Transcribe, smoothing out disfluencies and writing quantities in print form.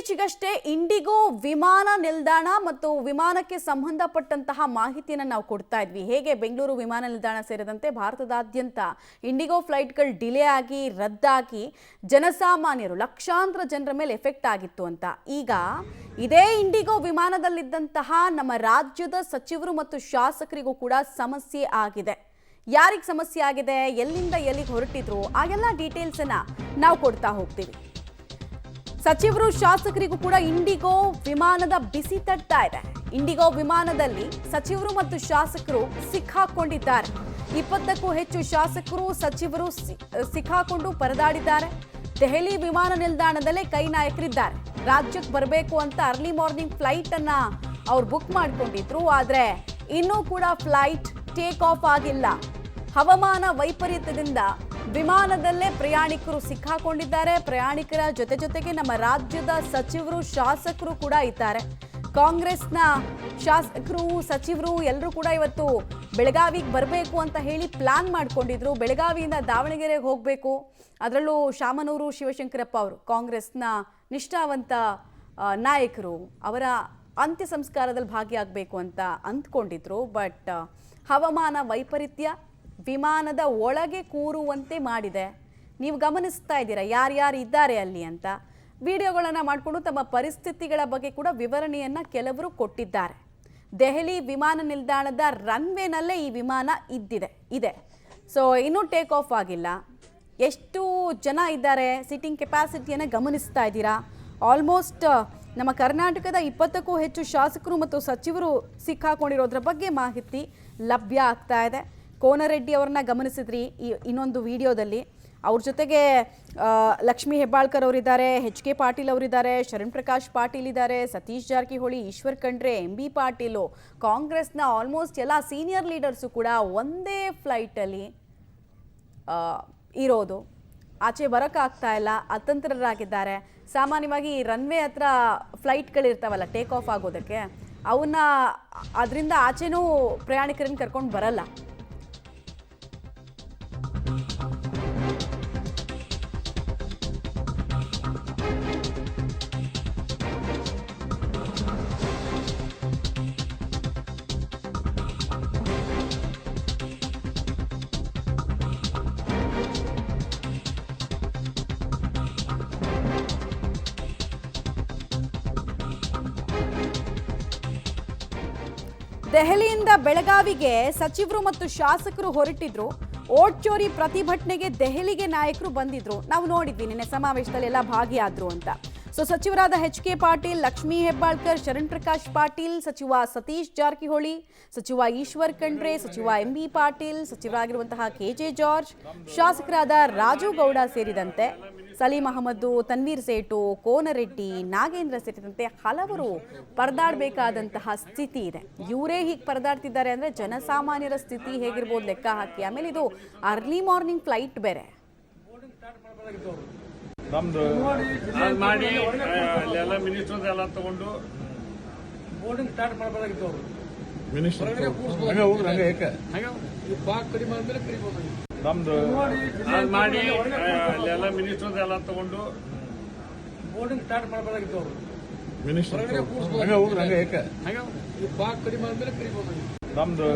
ಇತ್ತೀಚೆಗಷ್ಟೇ ಇಂಡಿಗೋ ವಿಮಾನ ನಿಲ್ದಾಣ ಮತ್ತು ವಿಮಾನಕ್ಕೆ ಸಂಬಂಧಪಟ್ಟಂತಹ ಮಾಹಿತಿಯನ್ನು ನಾವು ಕೊಡ್ತಾ ಇದ್ವಿ. ಹೇಗೆ ಬೆಂಗಳೂರು ವಿಮಾನ ನಿಲ್ದಾಣ ಸೇರಿದಂತೆ ಭಾರತದಾದ್ಯಂತ ಇಂಡಿಗೋ ಫ್ಲೈಟ್ಗಳು ಡಿಲೇ ಆಗಿ ರದ್ದಾಗಿ ಜನಸಾಮಾನ್ಯರು ಲಕ್ಷಾಂತರ ಜನರ ಮೇಲೆ ಎಫೆಕ್ಟ್ ಆಗಿತ್ತು ಅಂತ. ಈಗ ಇದೇ ಇಂಡಿಗೋ ವಿಮಾನದಲ್ಲಿದ್ದಂತಹ ನಮ್ಮ ರಾಜ್ಯದ ಸಚಿವರು ಮತ್ತು ಶಾಸಕರಿಗೂ ಕೂಡ ಸಮಸ್ಯೆ ಆಗಿದೆ. ಯಾರಿಗೆ ಸಮಸ್ಯೆ ಆಗಿದೆ, ಎಲ್ಲಿಂದ ಎಲ್ಲಿಗೆ ಹೊರಟಿದ್ರು, ಆ ಎಲ್ಲ ಡೀಟೇಲ್ಸ್ ಅನ್ನ ನಾವು ಕೊಡ್ತಾ ಹೋಗ್ತೀವಿ. ಸಚಿವರು ಶಾಸಕರಿಗೂ ಕೂಡ ಇಂಡಿಗೋ ವಿಮಾನದ ಬಿಸಿ ತಟ್ತಾ ಇದೆ. ಇಂಡಿಗೋ ವಿಮಾನದಲ್ಲಿ ಸಚಿವರು ಮತ್ತು ಶಾಸಕರು ಸಿಕ್ಕಾಕೊಂಡಿದ್ದಾರೆ. 20ಕ್ಕೂ ಹೆಚ್ಚು ಶಾಸಕರು ಸಚಿವರು ಸಿಕ್ಕಾಕೊಂಡು ಪರದಾಡಿದ್ದಾರೆ. ದೆಹಲಿ ವಿಮಾನ ನಿಲ್ದಾಣದಲ್ಲೇ ಕೈ ನಾಯಕರಿದ್ದಾರೆ. ರಾಜ್ಯಕ್ಕೆ ಬರಬೇಕು ಅಂತ ಅರ್ಲಿ ಮಾರ್ನಿಂಗ್ ಫ್ಲೈಟ್ ಅನ್ನ ಅವ್ರು ಬುಕ್ ಮಾಡ್ಕೊಂಡಿದ್ರು. ಆದ್ರೆ ಇನ್ನೂ ಕೂಡ ಫ್ಲೈಟ್ ಟೇಕ್ ಆಫ್ ಆಗಿಲ್ಲ. ಹವಾಮಾನ ವೈಪರೀತ್ಯದಿಂದ ವಿಮಾನದಲ್ಲೇ ಪ್ರಯಾಣಿಕರು ಸಿಕ್ಕಾಕೊಂಡಿದ್ದಾರೆ. ಪ್ರಯಾಣಿಕರ ಜೊತೆಗೆ ನಮ್ಮ ರಾಜ್ಯದ ಸಚಿವರು ಶಾಸಕರು ಕೂಡ ಇದ್ದಾರೆ. ಕಾಂಗ್ರೆಸ್ನ ಶಾಸಕರು ಸಚಿವರು ಎಲ್ಲರೂ ಕೂಡ ಇವತ್ತು ಬೆಳಗಾವಿಗೆ ಬರಬೇಕು ಅಂತ ಹೇಳಿ ಪ್ಲಾನ್ ಮಾಡ್ಕೊಂಡಿದ್ರು. ಬೆಳಗಾವಿಯಿಂದ ದಾವಣಗೆರೆಗೆ ಹೋಗಬೇಕು. ಅದರಲ್ಲೂ ಶಾಮನೂರು ಶಿವಶಂಕರಪ್ಪ ಅವರು ಕಾಂಗ್ರೆಸ್ನ ನಿಷ್ಠಾವಂತ ನಾಯಕರು, ಅವರ ಅಂತ್ಯ ಸಂಸ್ಕಾರದಲ್ಲಿ ಭಾಗಿಯಾಗಬೇಕು ಅಂತ ಅಂದ್ಕೊಂಡಿದ್ರು. ಬಟ್ ಹವಾಮಾನ ವೈಪರೀತ್ಯ ವಿಮಾನದ ಒಳಗೆ ಕೂರುವಂತೆ ಮಾಡಿದೆ. ನೀವು ಗಮನಿಸ್ತಾ ಇದ್ದೀರಾ ಯಾರ್ಯಾರು ಇದ್ದಾರೆ ಅಲ್ಲಿ ಅಂತ. ವಿಡಿಯೋಗಳನ್ನು ಮಾಡಿಕೊಂಡು ತಮ್ಮ ಪರಿಸ್ಥಿತಿಗಳ ಬಗ್ಗೆ ಕೂಡ ವಿವರಣೆಯನ್ನು ಕೆಲವರು ಕೊಟ್ಟಿದ್ದಾರೆ. ದೆಹಲಿ ವಿಮಾನ ನಿಲ್ದಾಣದ ರನ್ವೇನಲ್ಲೇ ಈ ವಿಮಾನ ಇದೆ. ಸೊ ಇನ್ನೂ ಟೇಕ್ ಆಫ್ ಆಗಿಲ್ಲ. ಎಷ್ಟು ಜನ ಇದ್ದಾರೆ, ಸಿಟ್ಟಿಂಗ್ ಕೆಪಾಸಿಟಿಯನ್ನು ಗಮನಿಸ್ತಾ ಇದ್ದೀರಾ. ಆಲ್ಮೋಸ್ಟ್ ನಮ್ಮ ಕರ್ನಾಟಕದ 20ಕ್ಕೂ ಹೆಚ್ಚು ಶಾಸಕರು ಮತ್ತು ಸಚಿವರು ಸಿಕ್ಕಾಕೊಂಡಿರೋದ್ರ ಬಗ್ಗೆ ಮಾಹಿತಿ ಲಭ್ಯ ಆಗ್ತಾ ಇದೆ. ಕೋನರೆಡ್ಡಿ ಅವ್ರನ್ನ ಗಮನಿಸಿದ್ರಿ ಇನ್ನೊಂದು ವಿಡಿಯೋದಲ್ಲಿ. ಅವ್ರ ಜೊತೆಗೆ ಲಕ್ಷ್ಮೀ ಹೆಬ್ಬಾಳ್ಕರ್ ಅವರಿದ್ದಾರೆ, HK ಪಾಟೀಲ್ ಅವರಿದ್ದಾರೆ, ಶರಣ್ ಪ್ರಕಾಶ್ ಪಾಟೀಲ್ ಇದ್ದಾರೆ, ಸತೀಶ್ ಜಾರಕಿಹೊಳಿ, ಈಶ್ವರ್ ಖಂಡ್ರೆ, MB ಪಾಟೀಲು, ಕಾಂಗ್ರೆಸ್ನ ಆಲ್ಮೋಸ್ಟ್ ಎಲ್ಲ ಸೀನಿಯರ್ ಲೀಡರ್ಸು ಕೂಡ ಒಂದೇ ಫ್ಲೈಟಲ್ಲಿ ಇರೋದು. ಆಚೆ ಬರೋಕ್ಕಾಗ್ತಾ ಇಲ್ಲ, ಅತಂತ್ರರಾಗಿದ್ದಾರೆ. ಸಾಮಾನ್ಯವಾಗಿ ರನ್ವೇ ಹತ್ರ ಫ್ಲೈಟ್ಗಳಿರ್ತಾವಲ್ಲ ಟೇಕ್ ಆಫ್ ಆಗೋದಕ್ಕೆ, ಅವನ್ನ ಅದರಿಂದ ಆಚೆನೂ ಪ್ರಯಾಣಿಕರನ್ನು ಕರ್ಕೊಂಡು ಬರಲ್ಲ. ದೆಹಲಿಯಿಂದ ಬೆಳಗಾವಿಗೆ ಸಚಿವರು ಮತ್ತು ಶಾಸಕರು ಹೊರಟಿದ್ರು. ಓಟ್ ಚೋರಿ ಪ್ರತಿಭಟನೆಗೆ ದೆಹಲಿಗೆ ನಾಯಕರು ಬಂದಿದ್ರು. ನಾವು ನೋಡಿದ್ವಿ ನಿನ್ನೆ ಸಮಾವೇಶದಲ್ಲಿ ಎಲ್ಲ ಭಾಗಿಯಾದ್ರು ಅಂತ. ಸೊ ಸಚಿವರಾದ HK ಪಾಟೀಲ್, ಲಕ್ಷ್ಮೀ ಹೆಬ್ಬಾಳ್ಕರ್, ಶರಣ್ ಪ್ರಕಾಶ್ ಪಾಟೀಲ್, ಸಚಿವ ಸತೀಶ್ ಜಾರಕಿಹೊಳಿ, ಸಚಿವ ಈಶ್ವರ್ ಖಂಡ್ರೆ, ಸಚಿವ MB ಪಾಟೀಲ್, ಸಚಿವರಾಗಿರುವಂತಹ KJ ಜಾರ್ಜ್, ಶಾಸಕರಾದ ರಾಜು ಗೌಡ ಸೇರಿದಂತೆ ಸಲೀಂ ಅಹಮದ್, ತನ್ವೀರ್ ಸೇಠು, ಕೋನರೆಡ್ಡಿ, ನಾಗೇಂದ್ರ ಸೇರಿದಂತೆ ಹಲವರು ಪರದಾಡಬೇಕಾದಂತಹ ಸ್ಥಿತಿ ಇದೆ. ಇವರೇ ಹೀಗೆ ಪರದಾಡ್ತಿದ್ದಾರೆ ಅಂದರೆ ಜನಸಾಮಾನ್ಯರ ಸ್ಥಿತಿ ಹೇಗಿರ್ಬೋದು ಲೆಕ್ಕ ಹಾಕಿ. ಆಮೇಲೆ ಇದು ಅರ್ಲಿ ಮಾರ್ನಿಂಗ್ ಫ್ಲೈಟ್ ಬೇರೆ. ನಮ್ದು ಮಾಡಿ ಎಲ್ಲ ಮಿನಿಸ್ಟರ್ ಎಲ್ಲ ತಗೊಂಡು ಬೋರ್ಡಿಂಗ್ ಸ್ಟಾರ್ಟ್ ಮಾಡಬೇಕಾಗಿತ್ತು. ಅವರು ಮಿನಿಸ್ಟರ್ ಹಂಗೆ ಹೋಗ್ರಿ, ಹಂಗೆ ಏಕೆ ಹಂಗೆ ಬಾಕ್ ಕಡಿಮೆ ಆದ್ಮೇಲೆ ಕರಿಬೋದು. ನಮ್ದು ಮಾಡಿ ಎಲ್ಲ ಮಿನಿಸ್ಟರ್ ಎಲ್ಲ ತಗೊಂಡು ಬೋರ್ಡಿಂಗ್ ಸ್ಟಾರ್ಟ್ ಮಾಡಬೇಕಾಗಿತ್ತು. ಅವರು ಮಿನಿಸ್ಟರ್ ಹಂಗೆ ಹೋಗ್ರಿ, ಹಂಗೆ ಏಕೆ ಹಂಗೆ ಬಾಕ್ ಕಡಿಮೆ ಆದ್ಮೇಲೆ ಕರಿಬೋದು. ನಮ್ದು